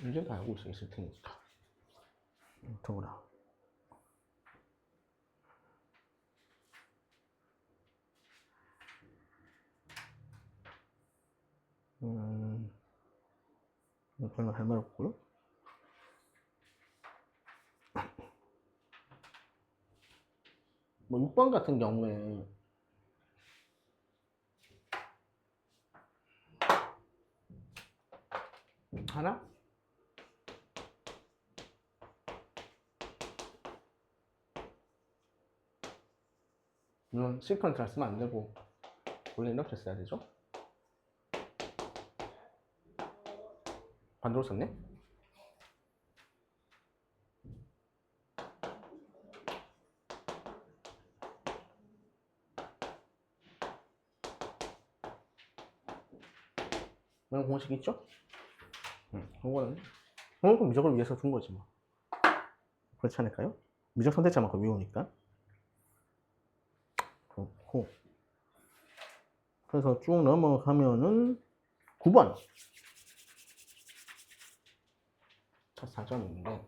이제 다 알고 있을 테니까. 더구나. 별로 할 말 없고요. 뭐 6번 같은 경우에 하나? 물론 시퀀트를 쓰면 안 되고 원래 이렇게 써야 되죠? 반대로 썼네? 이런 공식 있죠? 그거는 미적을 위해서 준 거지 뭐. 그렇지 않을까요? 미적 선택자만큼 외우니까. 그렇고. 그래서 쭉 넘어가면은 9번. 첫 사점인데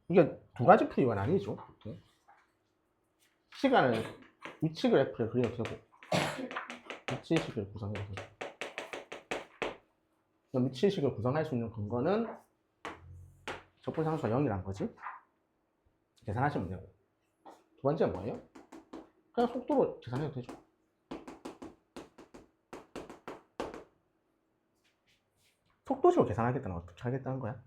이게 두 가지 풀이가 아니죠. 시간을 위치 그래프를 그려도 되고 위치식을 구성해도 되고 위치식을 구성할 수 있는 근거는 적분상수가 0이란 거지. 계산하시면 되고 두 번째는 뭐예요? 그냥 속도로 계산해도 되죠. 속도식으로 계산하겠다는 건 어떻게 하겠다는 거야?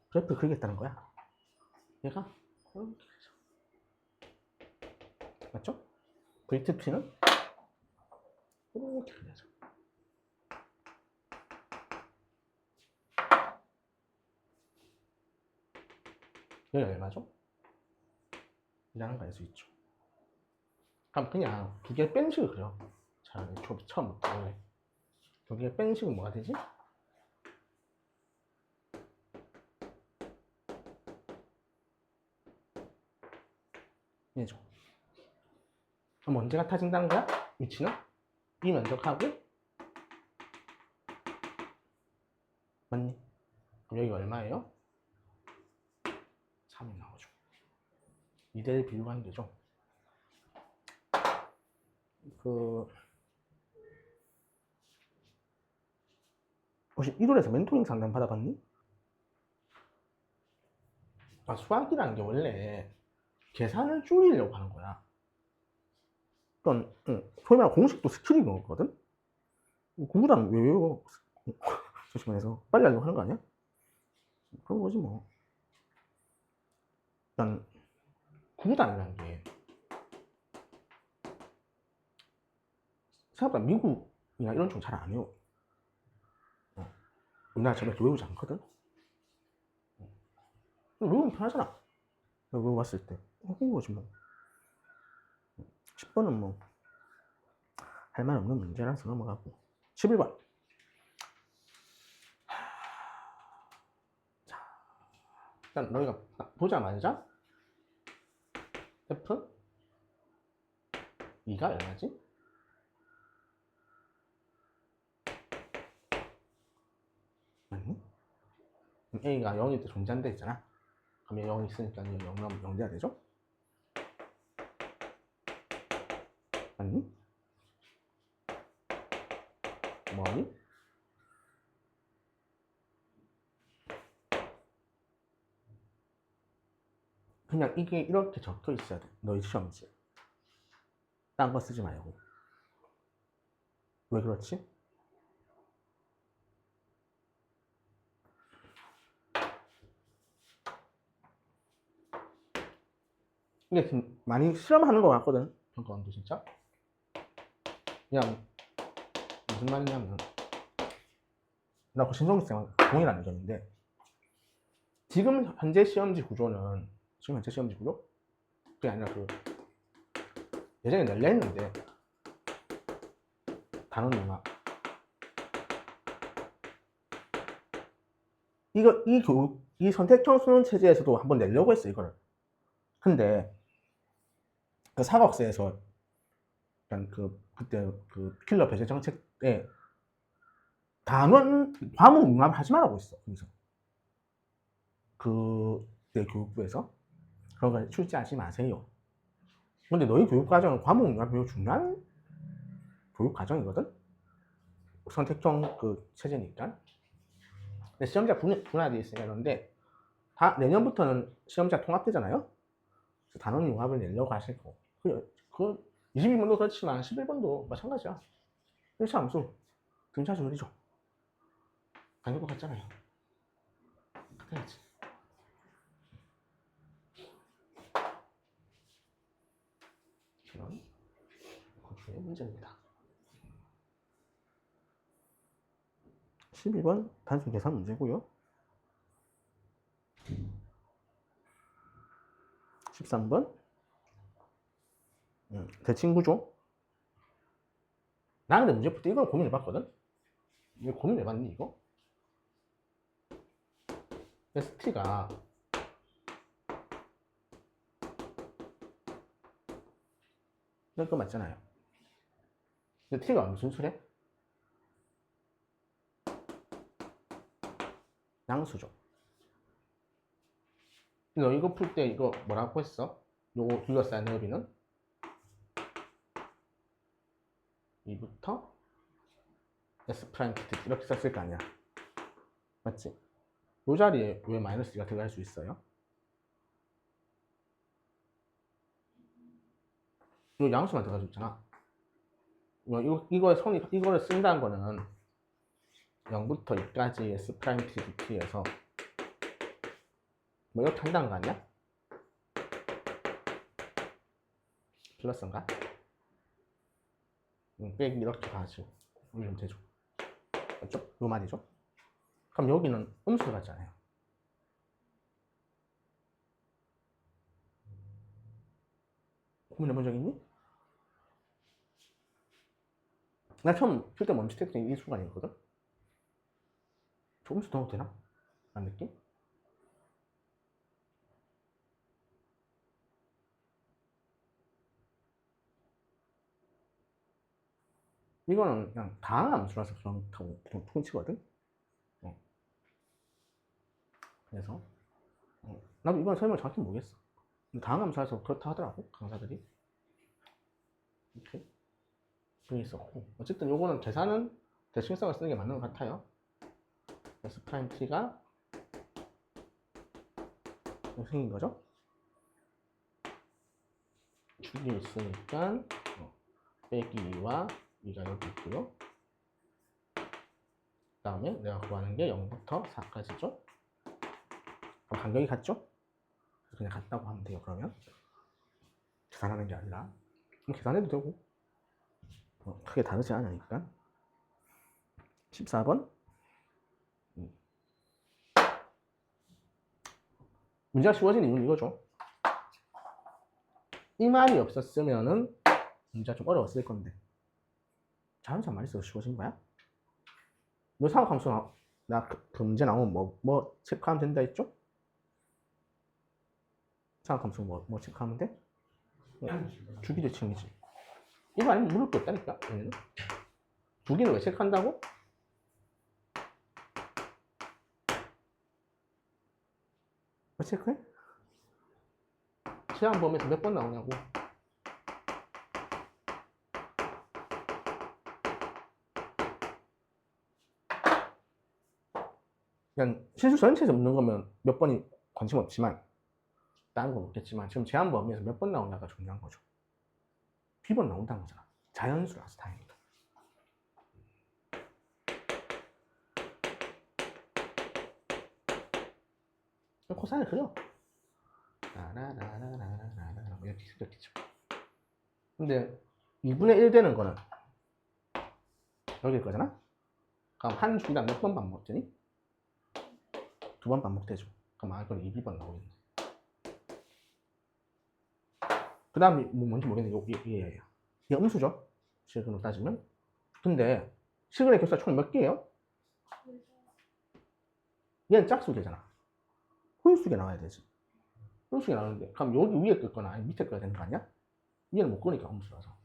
그래프 그리겠다는 거야. 얘가 이렇게 되죠. 맞죠? VTP는 이렇게 되죠. 여기 얼마죠? 이라는 걸 알 수 있죠. 그럼 그냥 두 개 뺀 식을 그려. 자, 처음부터 원래 두 개 뺀 식은 뭐가 되지? 얘죠. 그럼 언제가 타진다는 거야? 위치는? 이 면적하고 맞니? 그럼 여기 얼마예요? 3이 나오죠. 2대1 비율관계죠. 혹시 1월에서 멘토링 상담 받아봤니? 수학이라는 게 원래 계산을 줄이려고 하는 거야. 그러니까 소위 말하는 공식도 스킬인 거거든? 공부랑 왜 외워? 조심해서 빨리 하려고 하는 거 아니야? 그런 거지 뭐. 일단 구구단이라는 게 생각보다 미국이나 이런 쪽 잘 안 외워. 우리나라처럼 이렇게 외우지 않거든? 외우면 편하잖아. 외워봤을 때. 그런 거지 뭐. 10번은 뭐 할 말 없는 문제라서 넘어가고 11번. 자, 일단 너희가 보자마자 F 2가 얼마지? 맞니? A가 0일 때 존재한다 했잖아. 그럼 0이 있으니까 0 나오면 0 돼야 되죠? 맞니? 뭐니? 그냥 이게 이렇게 적혀 있어야 돼. 너희 시험지. 딴 거 쓰지 말고. 왜 그렇지? 이게 지금 많이 실험하는 것 같거든. 평가원도 진짜. 그냥 무슨 말이냐면 나 그 신성기 쌤은 동일한 의견인데 지금 현재 시험지 구조는 지금 현재 시험지 구조? 그게 아니라 예전에 낼려 했는데 단원 누나 이 선택형 수능 체제에서도 한번 내려고 했어 이거를. 근데 그 사각세에서 그때 그 킬러 배제 정책 때 단원 과목 융합 하지 말라고 했어. 그래서 그때 교육부에서 그런 거 출제하지 마세요. 근데 너희 교육 과정은 과목 융합이 매우 중요한 교육 과정이거든. 선택형 그 체제니까. 근데 시험자 분화되어 있으니까 그런데 다 내년부터는 시험자 통합되잖아요. 단원 융합을 내려고 하실 거고. 그 22번도 그렇지만 11번도 마찬가지야. 1차 함수 등차 조율이죠. 간격도 같잖아요. 같아야지. 이런 고수의 문제입니다. 12번 단순 계산 문제고요. 13번 대칭구조. 나는 근데 문제 풀 때 이걸 고민해봤거든. 이거 고민해봤니 이거? ST가 이럴 거 맞잖아요. 근데 T가 무슨 수래? 양수죠. 너 이거 풀 때 이거 뭐라고 했어? 요거 둘러싸인 넓이는 2부터 S 프라임 PT 이렇게 썼을 거 아니야. 맞지? 요 자리에 왜 마이너스 2가 들어갈 수 있어요? 요 양수만 들어갈 수 있잖아. 이거를 쓴다는 거는 0부터 2까지 S 프라임 TDT에서 뭐 이렇게 한다는 거 아니야? 플러스인가? 빼기 이렇게 가지고 올리면 되죠. 맞죠? 요 말이죠. 그럼 여기는 음수 같잖아요. 고민해본 적 있니? 나 처음 풀 때 멈칫했을 때이 수가 아니거든? 저 음수 넣어도 되나? 라는 느낌? 이거는 그냥 다항 함수라서 그렇다고 통치거든? 그래서 나도 이건 설명 정확히 모르겠어. 다항 함수라서 그렇다 하더라고 강사들이. 이렇게 그게 있었고 어쨌든 요거는 계산은 대칭성을 쓰는 게 맞는 것 같아요. S 프라임 T가 생긴 거죠. 축이 있으니까 빼기 2와 2가 여기 있고요. 그 다음에 내가 구하는 게 0부터 4까지죠. 그럼 간격이 같죠? 그냥 같다고 하면 돼요. 그러면 계산하는 게 아니라 계산해도 되고 크게 다르지 않으니까. 14번 문제가 쉬워진 이유는 이거죠. 이 말이 없었으면은 문제가 좀 어려웠을 건데 자연산 말이 있어서 쉬워진 거야? 요 사각함수 나 그 문제 나오면 뭐 체크하면 된다 했죠? 사각함수 뭐 체크하면 돼? 주기대칭이지. 이거 아니면 물을 게 없다니까. 얘는 주기는 왜 체크한다고? 왜 체크해? 시한 범위에서 몇 번 나오냐고. 그냥 실수 전체에서 묻는 거면 몇 번이 관심 없지만 다른 건 없겠지만 지금 제한 범위에서 몇 번 나오냐가 중요한 거죠. B번 나온다는 거잖아. 자연수라서 다행이다. 코사인을 그려. 라라라라라라라 이렇게 생겼겠죠. 근데 2분의 1 되는 거는 여기일 거잖아? 그럼 한 주기가 몇 번 반복되니? 2번 반복되죠. 그럼 이건 2B번 나오겠네. 그 다음에 뭐 뭔지 모르겠는데 이게 음수죠. 식으로 따지면. 근데 식은의 개수가 총 몇 개예요? 얘는 짝수개잖아. 홀수개 나와야 되지. 홀수개 나오는데 그럼 여기 위에 걸 거나 아니 밑에 거야 되는 거 아니야? 얘는 못 끄니까 음수라서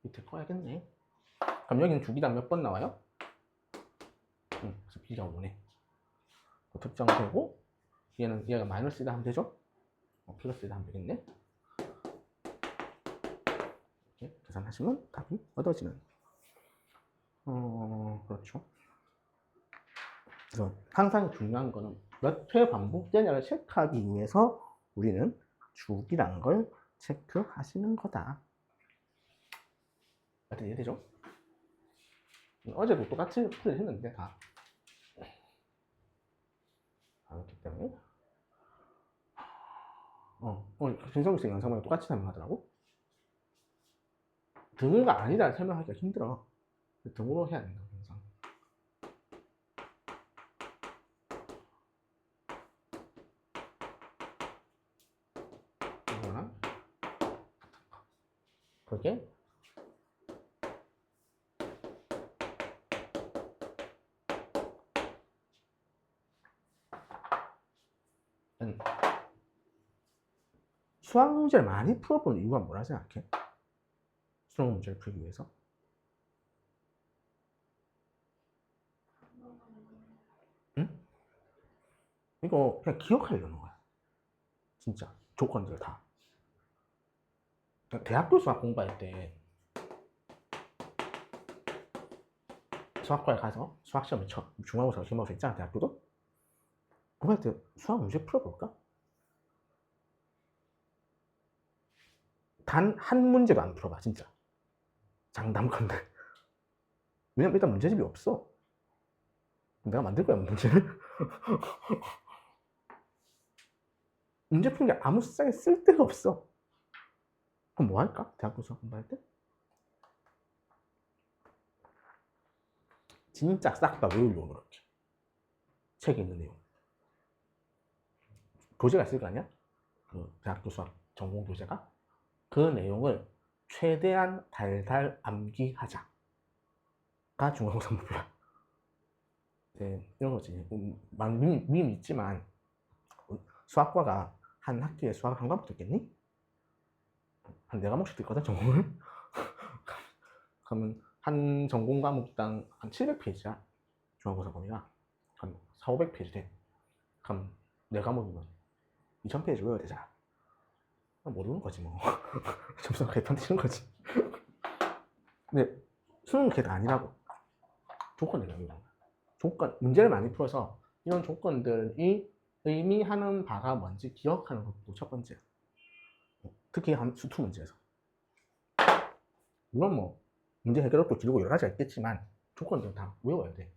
밑에 꺼야겠네. 그럼 여기는 주기당 몇 번 나와요? 그래서 B가 5네. 특정되고 얘는 얘가 마이너스 1을 하면 되죠? 플러스 1을 하면 되겠네. 이렇게 계산하시면 답이 얻어지는. 그렇죠. 그래서 항상 중요한 거는 몇 회 반복되냐를 체크하기 위해서 우리는 주기라는 걸 체크하시는 거다. 어떻게 이해되죠? 어제도 똑같이 풀이 했는데 다 그렇기 때문에 진성규 영상만 똑같이 설명하더라고. 등호가 아니다 설명하기가 힘들어. 등호로 해야 된다 항상. 이거랑 그게 수학 문제를 많이 풀어본 이유가 뭐라 생각해? 수학 문제를 풀기 위해서? 응? 이거 그냥 기억하려는 거야. 진짜 조건들 다. 대학교 수학 공부할 때 수학과에 가서 수학 시험을 쳐. 중간고사 시험을 했잖아 대학교도. 공부할 때 수학 문제 풀어볼까? 단 한 문제도 안 풀어봐 진짜. 장담컨대. 왜냐면 일단 문제집이 없어. 내가 만들 거야 문제를. 문제 푸는 게 아무 세상에 쓸데가 없어. 그럼 뭐 할까? 대학교 수학 공부할 때? 진짜 싹 다 외우려고 그렇게. 책에 있는 내용. 교재가 있을 거 아니야? 그 대학교 수학 전공 교재가. 그 내용을 최대한 달달 암기하자가 중간고사 목표야. 네, 이런 거지. 막 밈 있지만 수학과가 한 학기에 수학 한 과목 듣겠니? 한 4과목씩 듣거든 전공을. 그러면 한 전공 과목당 한 700페이지야 중간고사 범위가. 한 4,500페이지 돼. 그럼 4과목이면 2,000페이지 외워야 되잖아. 모르는 거지 뭐. 점수가 개판치는 거지. 근데 수능은 그게 다 아니라고. 조건이라고. 조건, 문제를 많이 풀어서 이런 조건들이 의미하는 바가 뭔지 기억하는 것도 첫 번째야. 특히 한 수투 문제에서. 물론 뭐 문제 해결력도 길고 여러 가지가 있겠지만 조건들은 다 외워야 돼.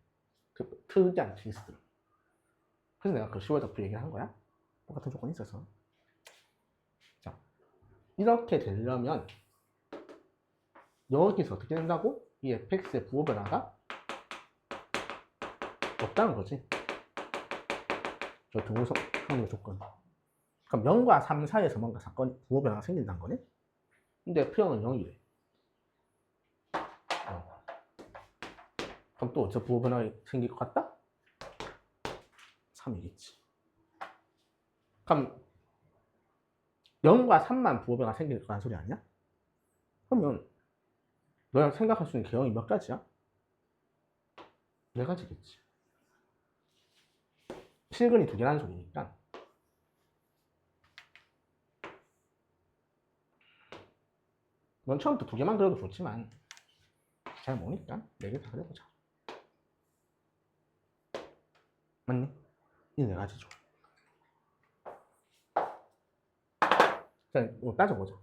그 특이한 케이스들. 그래서 내가 그 10월 덕후 얘기를 한 거야. 똑같은 조건이 있어서. 자, 이렇게 되려면 여기서 어떻게 된다고? 이 fx의 부호 변화가 없다는 거지. 저 등호 성립 조건. 그럼 0과 3 사이에서 뭔가 사건, 부호 변화가 생긴다는 거네? 근데 F형은 0이래. 그럼 또 저 부호 변화가 생길 것 같다? 3이겠지. 그럼 0과 3만 부호 변화가 생길 거란 소리 아니야? 그러면 너랑 생각할 수 있는 개형이 몇 가지야? 4가지겠지. 실근이 2개라는 소리니까 넌 처음부터 2개만 그려도 좋지만 잘 모르니까 4개 다 그려보자. 맞니? 이 4가지죠. 자, 이거 따져보자.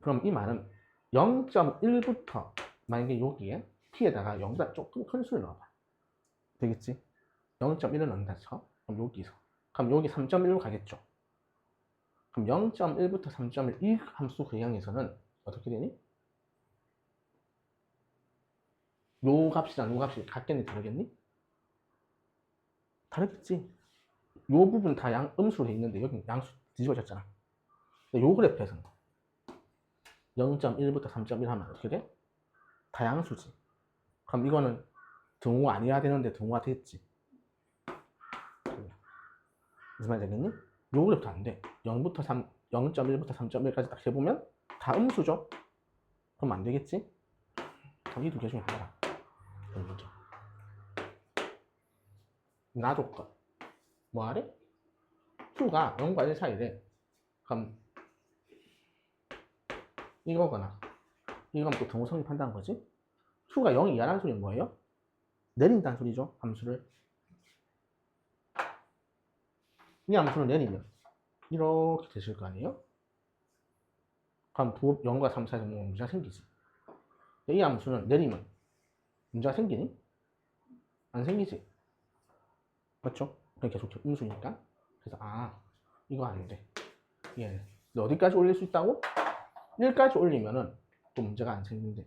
그럼 이 말은 0.1부터 만약에 여기에 t에다가 0보다 조금 큰 수를 넣어봐. 되겠지? 0.1을 넣는다 쳐. 그럼 여기서. 그럼 여기 3.1로 가겠죠. 그럼 0.1부터 3.1 이 함수 그냥에서는 어떻게 되니? 요 값이랑 요 값이 같겠니 다르겠니? 다르겠지. 요 부분 다 음수로 돼 있는데 여기 양수 뒤집어졌잖아. 요 그래프에서는 0.1부터 3.1 하면 어떻게 돼? 다양수지. 그럼 이거는 등호 아니어야 되는데 등호가 됐지. 무슨 말인지 알겠니? 요 그래프도 안 돼. 0부터 3, 0.1부터 3.1까지 딱 해보면 다 음수죠? 그럼 안 되겠지? 이 두 개 중에 하나라. 문제. 놔줬건. 뭐 하래? Q가 0과 1 사이래. 그럼 이거거나 이건 또 등호성립 한다는 거지? Q가 0 이하라는 소리는 뭐예요? 내린다는 소리죠, 함수를. 이 함수를 내리면 이렇게 되실 거 아니에요? 그럼 부호 0과 3 사이에서 뭐 문제가 생기지. 이 함수는 내리면 문제가 생기니? 안 생기지. 맞죠? 그냥 계속 음수니까. 그래서 이거 안 돼. 예. 어디까지 올릴 수 있다고? 1까지 올리면은 또 문제가 안 생긴대.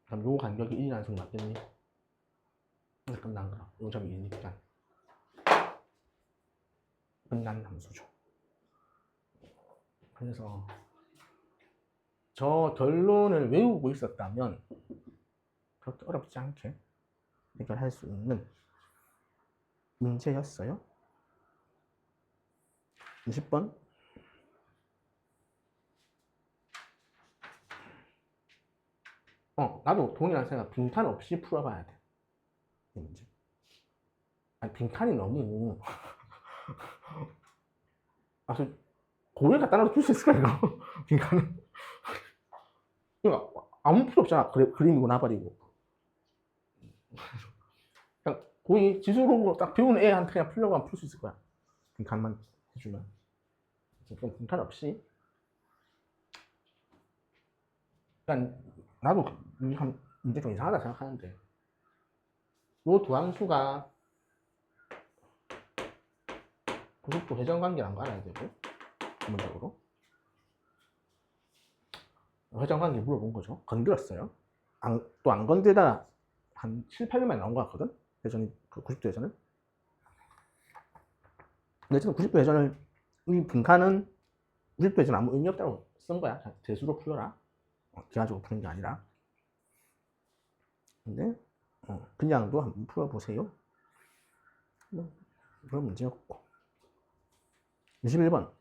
그럼 요 간격이 1이라는 소리 맞겠니? 끝난 거야. 요 점이 1이니까. 끝난 함수죠. 그래서 저 결론을 외우고 있었다면 그렇게 어렵지 않게 해결할 수 있는 문제였어요. 20번. 나도 동일한 생각, 빈칸 없이 풀어봐야 돼. 이 문제. 아니, 빈칸이 너무 고에 갖다 놔도 풀 수 있을까 이거? 빈칸은. 그러니까 아무 필요 없잖아. 그림이고 나버리고. 그냥 고이 지수로 딱 배우는 애한테 그냥 풀려고 하면 풀 수 있을 거야. 빈칸만 해주면. 그럼 빈칸 없이. 그러니까 나도 문제 좀 이상하다 생각하는데, 요 두 함수가 90도 회전관계라는 거 알아야 되고, 기본적으로. 회전관계 물어본 거죠. 건드렸어요. 또 안 건드다 한 7, 8년만에 나온 거 같거든? 회전이, 90도 회전을. 근데 지금 90도 회전을, 이 빈칸은 90도 회전 아무 의미 없다고 쓴 거야. 대수로 풀어라. 기하적으로 푸는 게 아니라. 근데 그냥도 한번 풀어보세요. 그런 문제였고. 21번.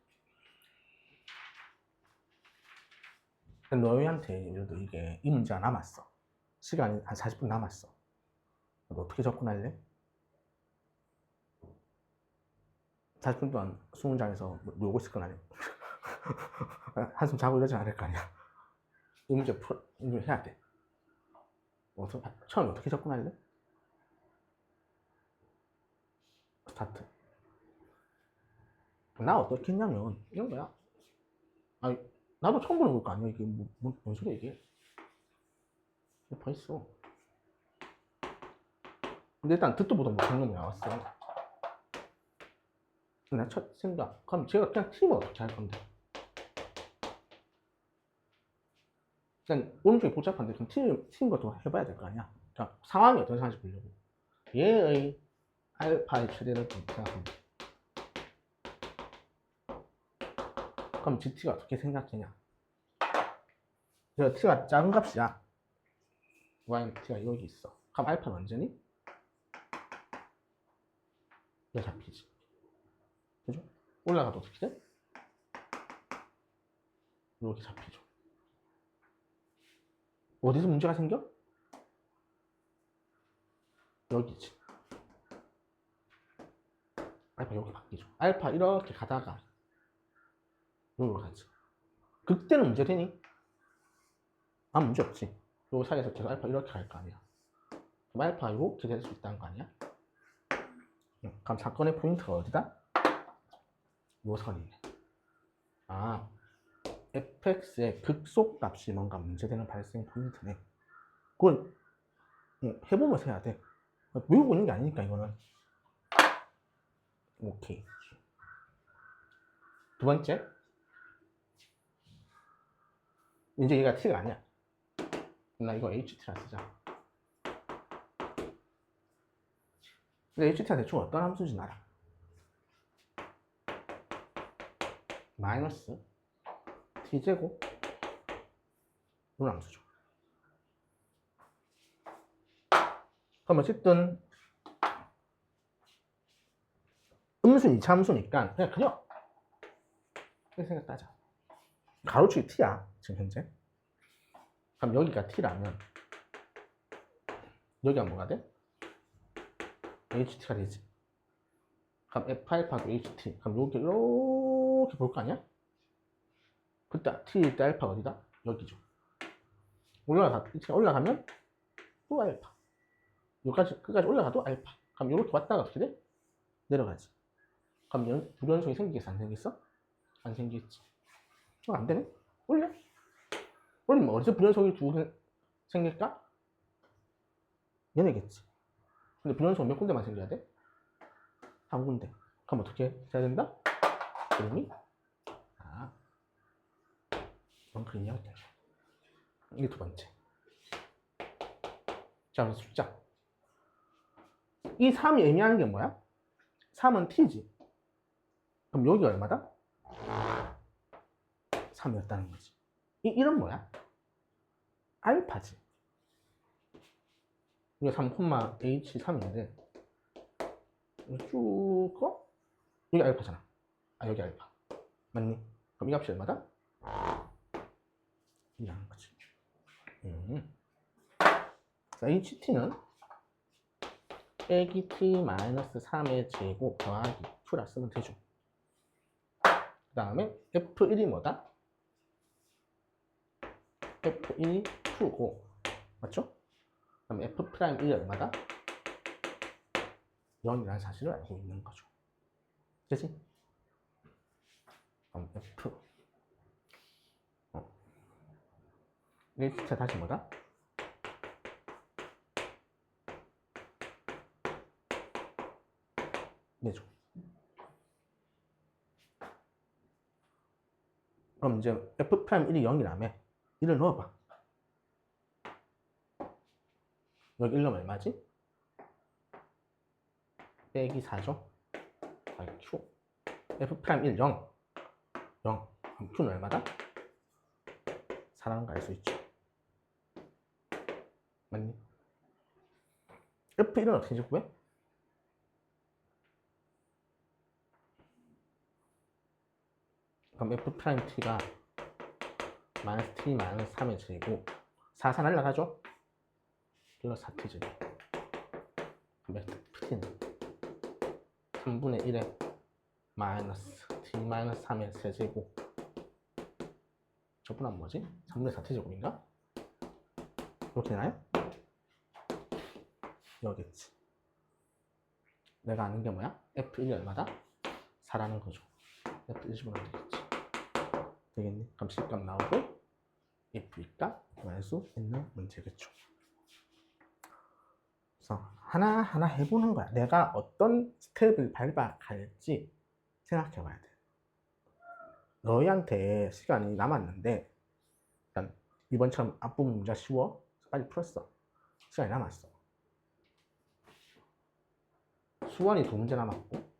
너희한테 예를 들어 이게 이 문제가 남았어. 시간이 한 40분 남았어. 너 어떻게 접근할래? 40분 동안 수능장에서 놀고 있을 건 아니야. 한숨 자고 이러지 않을 거 아니야. 이 문제 해야 돼. 처음에 어떻게 접근할래? 스타트. 나 어떻게 했냐면 이런 거야. 아니, 나도 처음 보는 거 아니야. 이게 뭔 소리야 이게. 벌써. 근데 일단 듣도 보도 못한 놈이 나왔어. 나 첫 생각. 그럼 제가 그냥 팀을 어떻게 할 건데? 일단 오른쪽이 복잡한데 그럼 팀 것도 해봐야 될 거 아니야. 자, 상황이 어떤 상황인지 보려고. 얘의 알파의 최대를 생각하면 돼. 그럼 GT가 어떻게 생각되냐? T가 작은 값이야. Y T가 여기 있어. 그럼 알파는 완전히 이거 잡히지. 그죠? 올라가도 어떻게 돼? 이렇게 잡히죠. 어디서 문제가 생겨? 여기지. 알파 여기 바뀌죠. 알파 이렇게 가다가 여기로 가지. 그때는 문제 되니? 문제 없지. 요 사이에서 계속 알파 이렇게 갈 거 아니야. 그럼 알파 이렇게 될 수 있다는 거 아니야? 그럼 사건의 포인트가 어디다? 요 선이네. fx의 극속값이 뭔가 문제되는 발생 포인트네. 그걸 해보면서 해야 돼. 외우고 있는 게 아니니까 이거는. 오케이. 두 번째. 이제 얘가 t가 아니야. 나 이거 ht라 쓰자. 근데 ht가 대충 어떤 함수인지 알아. 마이너스 t제곱 이런 함수죠. 그럼 어쨌든 음수는 2차 함수니까 그냥 그려. 이렇게 생각하자. 가로축이 t야 지금 현재. 그럼 여기가 t라면 여기가 뭐가 돼? ht가 되지. 그럼 f알파도 ht. 그럼 여기 이렇게 볼 거 아니야? 그때 t 때 알파가 어디다? 여기죠. 올라가면 또 알파. 여기까지 끝까지 올라가도 알파. 그럼 이렇게 왔다가 어떻게 돼? 내려가지. 그럼 불연속이 생기겠어? 안 생겼어? 안 생기겠지. 안 되네? 올려. 올리면 어디서 불연속이 두 개 생길까? 얘네겠지. 근데 불연속 몇 군데만 생겨야 돼? 한 군데. 그럼 어떻게 해야 된다? 그림이? 이런 그림이 어때? 이게 두 번째. 자, 그래서 숫자. 이 3이 의미하는 게 뭐야? 3은 t지. 그럼 여기가 얼마다? 3이었다는 거지. 이런 뭐야? 알파지. 이게 3,h3인데 쭉 거? 여기 알파잖아. 여기 알파. 맞니? 그럼 이 값이 얼마다? 이라는 거지. 자, ht는 빼기 t-3의 제곱 더하기 q라 쓰면 되죠. 그 다음에 f1이 뭐다? f1이 q고 맞죠? 그럼 f'1이 얼마다? 0이라는 사실을 알고 있는 거죠. 그치? 그럼 f 이게 진짜 다시 뭐다? 네죠. 그럼 이제 f'1이 0이라며 1을 넣어봐. 여기 1 넣으면 얼마지? 빼기 4죠? q f'1 0 0 그럼 q는 얼마다? 4라는 거 알 수 있죠. 맞니? f1은 어떻게 구해? 그럼 f't가 마이너스 t 마이너스 3의 제곱 4, 4 날라가죠? 플러스 4t 제곱. 그럼 ft는 3분의 1에 마이너스 t 마이너스 3의 세제곱. 저분은 뭐지? 3분의 4t 제곱인가? 이렇게 되나요? 여기겠지. 내가 아는 게 뭐야? f1이 얼마다? 4라는 거죠. f1 집어넣으면 되겠지. 되겠니? 그럼 C값 나오고 F값 구할 수 있는 문제겠죠. 그래서 하나하나 해보는 거야. 내가 어떤 스텝을 밟아갈지 생각해 봐야 돼. 너희한테 시간이 남았는데 일단 이번처럼 앞부분 문제 쉬워? 빨리 풀었어. 시간이 남았어. 수원이 두 문제 남았고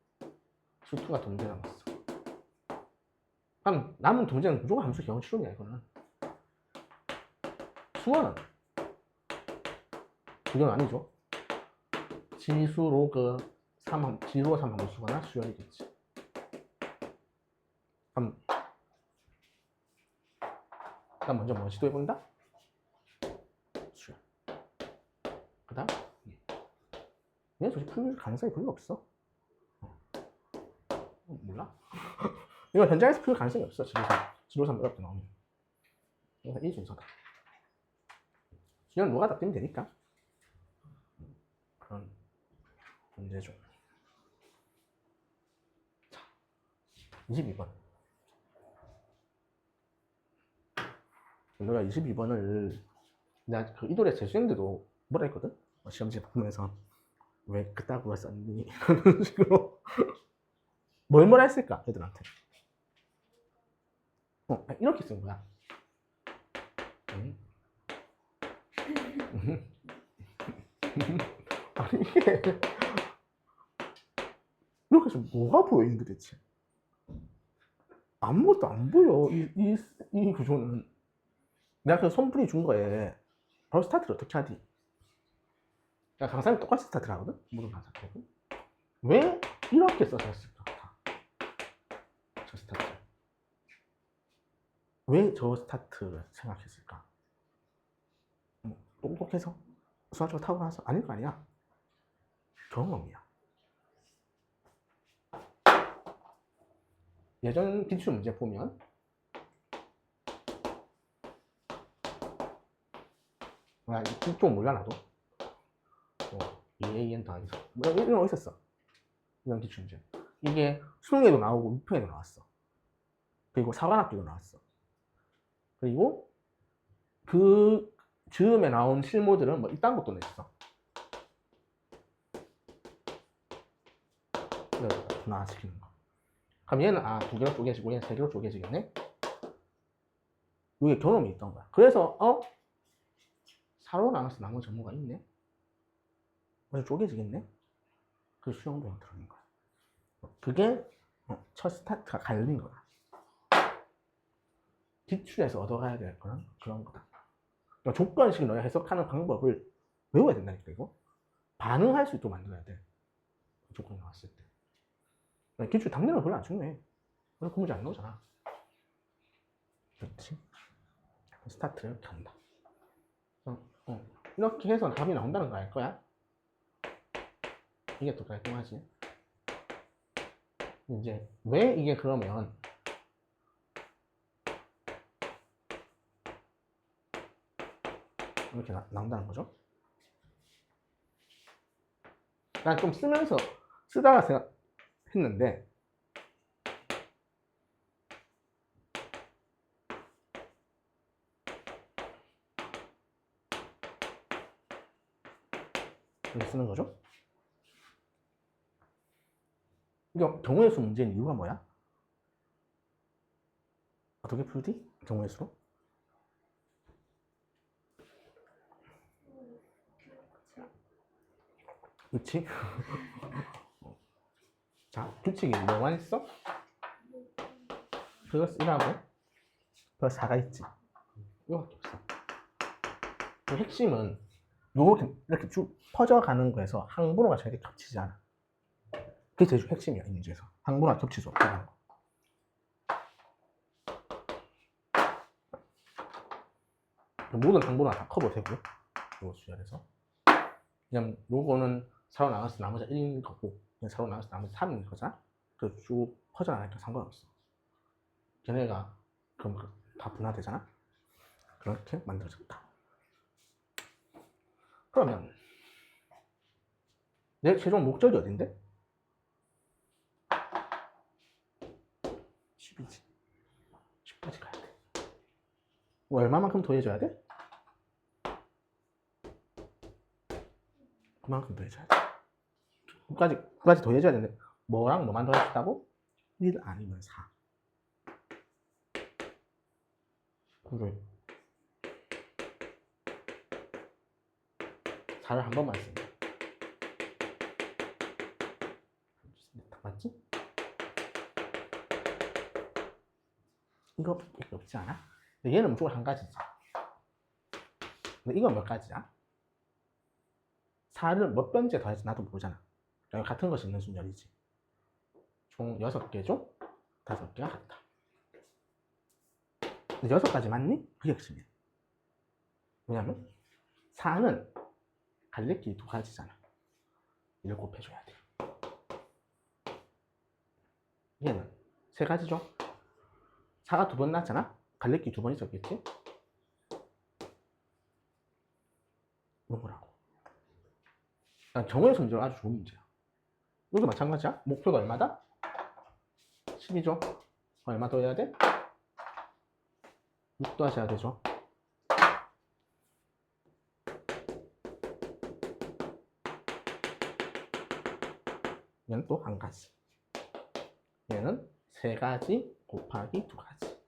수투가 두 문제 남았어. 그럼 남은 두 문제는 무조건 함수 경우 추론이야. 이거는 수원은 그건 아니죠. 지수 로그 3, 지수가 3 함수거나 수열이겠지. 그럼 일단 먼저 뭐 시도해본다? 수열. 그 다음 얘는 솔직히 풀 가능성이 별로 없어. 몰라? 이거 현장에서 풀 가능성이 없어. 지도상 어렵게 나오면. 그래서 이 순서다. 수열은 누가 다 뜨면 되니까. 그런 문제죠. 자, 22번. 내가 22번을 내가 그 이돌의 재수생들도 뭐라 했거든? 시험지 보면서 왜 그따구로 썼니? 이런 식으로 뭘 했을까? 애들한테 이렇게 쓴 거야. 아니 이게 이렇게 해서 뭐가 보여 있는데 대체? 아무것도 안 보여. 이 구조는 내가 그 손분이 준 거에 바로 스타트를 어떻게 하지? 그러니까 강사님 똑같이 스타트를 하거든? 모든 강사들하고. 왜 이렇게 써졌을 것 같아. 저 스타트. 왜 저 스타트를 생각했을까? 똑똑해서? 수학적으로 타고나서? 아닐 거 아니야. 경험이야. 예전 기출 문제 보면 이쪽 몰라 나도. 2an 더하기 4. 이런 거 있었어. 이런 기출 문제. 이게 수능에도 나오고 위평에도 나왔어. 그리고 사관학교도 나왔어. 그리고 그 즈음에 나온 실무들은 뭐 이딴 것도 냈어. 분화시키는 거. 그럼 얘는 두 개로 쪼개지고 얘는 세 개로 쪼개지겠네? 이게 경험이 있던 거야. 그래서 4로 나눠서 남은 전모가 있네? 그래서 쪼개지겠네? 그 수영도가 들어있는 거야. 그게 첫 스타트가 갈린 거야. 기출에서 얻어가야 될 거는 그런 거다. 그러니까 조건식 너가 해석하는 방법을 외워야 된다니까, 이거. 반응할 수 있도록 만들어야 돼. 조건이 나왔을 때. 기출 당연히 별로 안 중요해. 그래서 그 문제 안 나오잖아. 그렇지? 스타트를 이렇게 한다. 이렇게 해서 답이 나온다는 거 알 거야? 이게 또 깔끔하지? 이제 왜 이게 그러면 이렇게 나온다는 거죠? 난 좀 쓰다가 생각했는데 이렇게 쓰는 거죠? 이거 경우의 수 문제인 이유가 뭐야? 어떻게 풀지? 경우의 수로? 그치? 자, 규칙이 뭐만 있어? 플러스 1하고 플러스 4가 있지. 이거밖에 없어. 그 핵심은 이렇게 쭉 퍼져가는 거에서 항분호가 절대 겹치지 않아. 그게 제일 핵심이야, 이 문제에서. 항분호가 겹칠 수 없다는 거. 모든 항분호가 다 커버되고요. 요 수열에서. 그냥 요거는 4로 나가서 나머지 1인 거고, 4로 나가서 나머지 3인 거잖아? 그래서 쭉 퍼져나가니까 상관없어. 걔네가 그럼 다 분화되잖아? 그렇게 만들어졌다. 그러면 내 최종 목적이 어딘데? 10이지. 10까지 가야 돼. 얼마만큼 더해줘야 돼? 그만큼 더해줘야 돼. 9까지 더해줘야 되는데 뭐랑 뭐만 더할 수 있다고? 1 아니면 4. 그래. 4를 한 번만 쓴다. 맞지? 이거밖에 없지 않아? 근데 얘는 무조건 한 가지지. 근데 이건 몇 가지야? 4를 몇 번째 더해서 나도 모르잖아. 같은 것이 있는 순열이지. 총 6개죠? 5개가 같다. 근데 6가지 맞니? 그게 핵심이야. 왜냐면 4는 갈래끼리 2가지잖아. 이걸 곱해줘야 돼. 얘는 3가지죠? 4가 2번 나왔잖아? 갈래끼리 2번 있었겠지? 이런 거라고. 경우의 수 문제가 아주 좋은 문제야. 이것도 마찬가지야. 목표가 얼마다? 10이죠? 얼마 더 해야 돼? 6도 하셔야 되죠. 얘는 또 한 가지. 얘는 3가지 곱하기 2가지.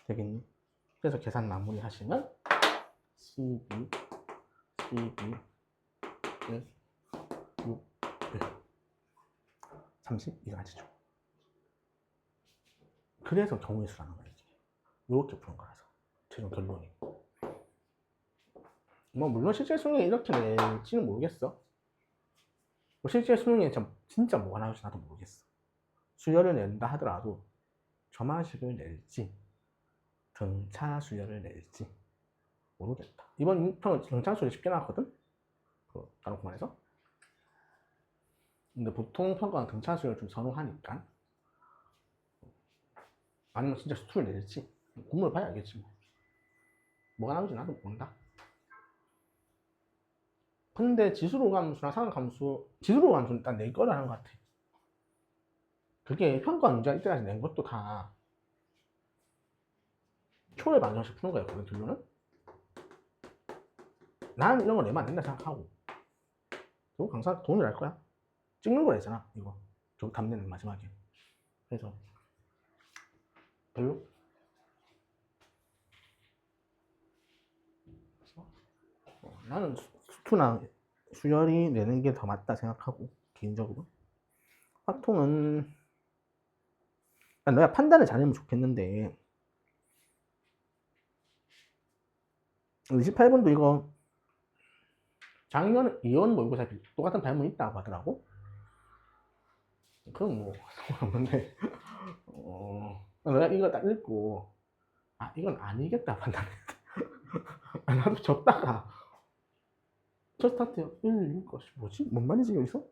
되겠니? 그래서 계산 마무리 하시면 12, 1, 6, 30 이가지죠. 그래서 경우의 수라는 거야, 이게. 이렇게 푸는 거라서. 최종 결론이. 뭐 물론 실제 수능에 이렇게 낼지는 모르겠어. 뭐 실제 수능에 진짜 뭐가 나올지 나도 모르겠어. 수열을 낸다 하더라도 점화식을 낼지 등차 수열을 낼지 모르겠다. 이번 인턴은 등차 수열이 쉽게 나왔거든? 그 다른 공간에서. 근데 보통 평가는 등차 수열을 좀 선호하니까 아니면 진짜 수투를 낼지 공부를 봐야 알겠지 뭐. 뭐가 나올지 나도 모른다. 근데 지수로 감수나 상함수, 지수로 감수는 일단 낼 거라는 것 같아. 그게 평가 문제가 이때까지 낸 것도 다 초를 반전씩 푸는 거였거든, 결론은. 난 이런 거 내면 안 된다 생각하고. 결국 강사 돈을 할 거야. 찍는 거라 했잖아, 이거. 결국 답내는 마지막에. 그래서 별로. 나는 수투나 수열이 내는 게 더 맞다 생각하고, 개인적으로. 확통은 너야 판단을 잘하면 좋겠는데 28번도 이거 작년 이원 모의고사 똑같은 발문이 있다고 하더라고. 그건 뭐 상관없는데 너가 이거 딱 읽고 아 이건 아니겠다 판단했다. 나도 적다가 첫 스타트 1, 2, 뭐지? 뭔 말이지 여기서?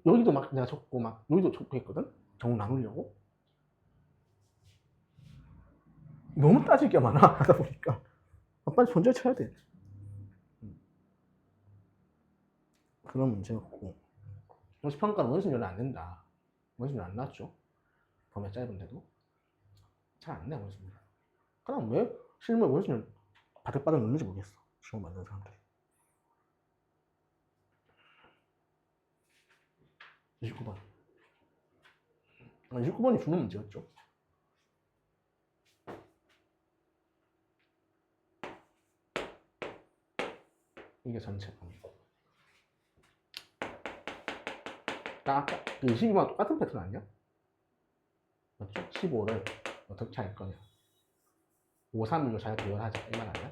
여기도 막 내가 적고 막 여기도 적고 했거든? 정보 나누려고. 너무 따질 게 많아 하다 보니까 빨리 손절 쳐야 돼. 그런 문제였고 원시평가는 원심료는 안 된다. 원심료 안 나왔죠. 범위가 짧은데도 잘 안 내 원심료. 그럼 왜 실무에 원심료 바득바득 넣는지 모르겠어. 시험 만드는 사람들이. 29번 29번이 주는 문제였죠. 이게 전체 범위고 아까 그 22번 똑같은 패턴 아니야? 맞죠? 15를 어떻게 할 거냐 5, 3, 1로 잘 배열하자 이 말 아니야?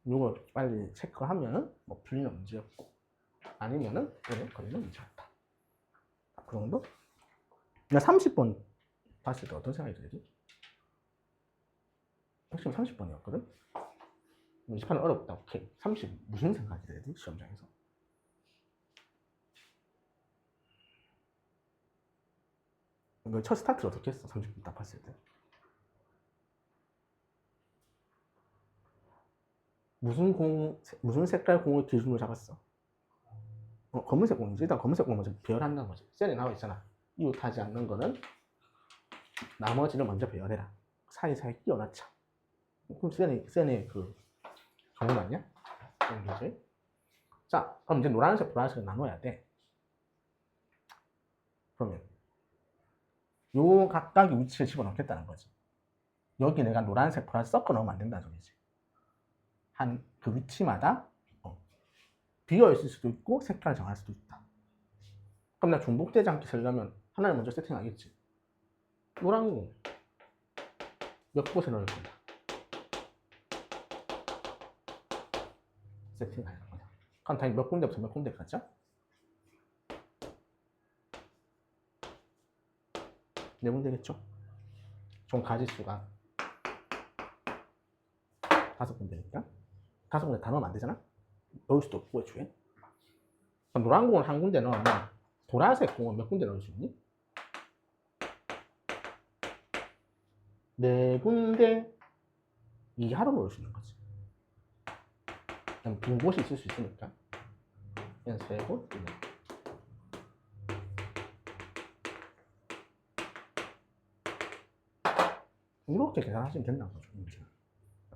이거 빨리 체크하면은 뭐 풀리는 문제였고 아니면은 오늘 걸리는 문제였다. 그 정도? 나 30번 봤을 때 어떤 생각이 들지? 핵심 30번이었거든? 28은 어렵다. 오케이. 30 무슨 생각이 들지? 시험장에서. 이거 첫 스타트를 어떻게 했어? 30분 딱 봤을 때. 무슨 색깔 공을 기준으로 잡았어? 검은색 공이지. 일단 검은색 공 먼저 배열한다는 거지. 셀에 나와 있잖아. 이웃하지 않는 거는 나머지를 먼저 배열해라. 사이사이 끼워놨자. 그럼 셀에 그 정문 아니야? 그지? 자, 그럼 이제 노란색, 보라색을 나눠야 돼. 그러면 요 각각의 위치를 집어넣겠다는 거지. 여기 내가 노란색, 보라색 섞어 넣으면 안 된다는 소리지. 한 그 위치마다 비어 있을 수도 있고 색깔을 정할 수도 있다. 그럼 내가 중복되지 않게 쓰려면 하나를 먼저 세팅하겠지. 노란 공 몇 곳에 넣을 거야? 세팅할 거야. 그럼 당연히 몇 군데부터 몇 군데까지? 네 군데겠죠? 총 가지수가 5군데니까 5군데 다 넣으면 안 되잖아? 넣을 수도 없고 애초에. 그럼 노란 공을 한 군데 넣으면 보라색 공은 몇 군데 넣을 수 있니? 4군데 이하로 넣을 수 있는 거지. 그냥 빈 곳이 있을 수 있으니까 그냥 3곳 이렇게 계산하시면 된다는 거죠.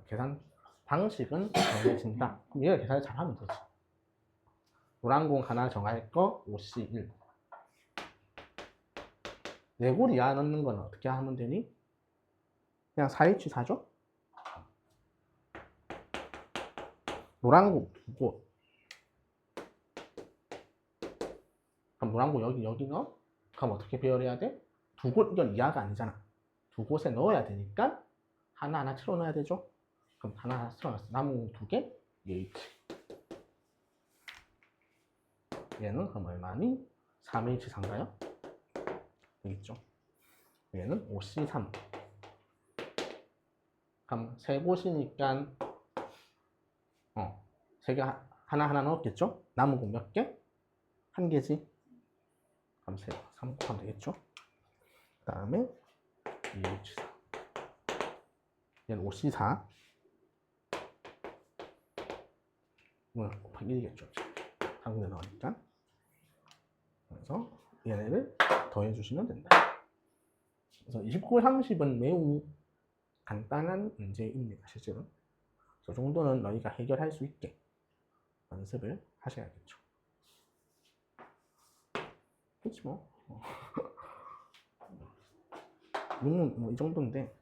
계산 방식은 정해진다. 그럼 얘가 계산을 잘 하면 되지. 노란 공 하나 정할 거 5C1 4골 이하 넣는 건 어떻게 하면 되니? 그냥 4H4죠? 노란 공 2골 그럼 노란 공 여기 넣어? 그럼 어떻게 배열해야 돼? 두 곳, 이건 이하가 아니잖아. 두 곳에 넣어야 되니까 하나하나 틀어 넣어야 되죠. 그럼 하나하나 틀어 넣었어. 나무 2개, H. 얘는 그럼 얼마니? 3H4인가요? 되겠죠. 얘는 5C3. 그럼 세 곳이니까 세 개 하나하나 넣었겠죠? 남은 거 몇 개? 한 개지. 그럼 3 곱하면 되겠죠? 그 다음에 2H4. 얘는 5C4. 이건 곱하기 1이겠죠. 한 군데 넣으니까. 그래서 얘네를 더해주시면 된다. 그래서 29, 30은 매우 간단한 문제입니다. 실제로. 저 정도는 너희가 해결할 수 있게 연습을 하셔야겠죠. 그렇지 뭐. 6은 뭐 이 정도인데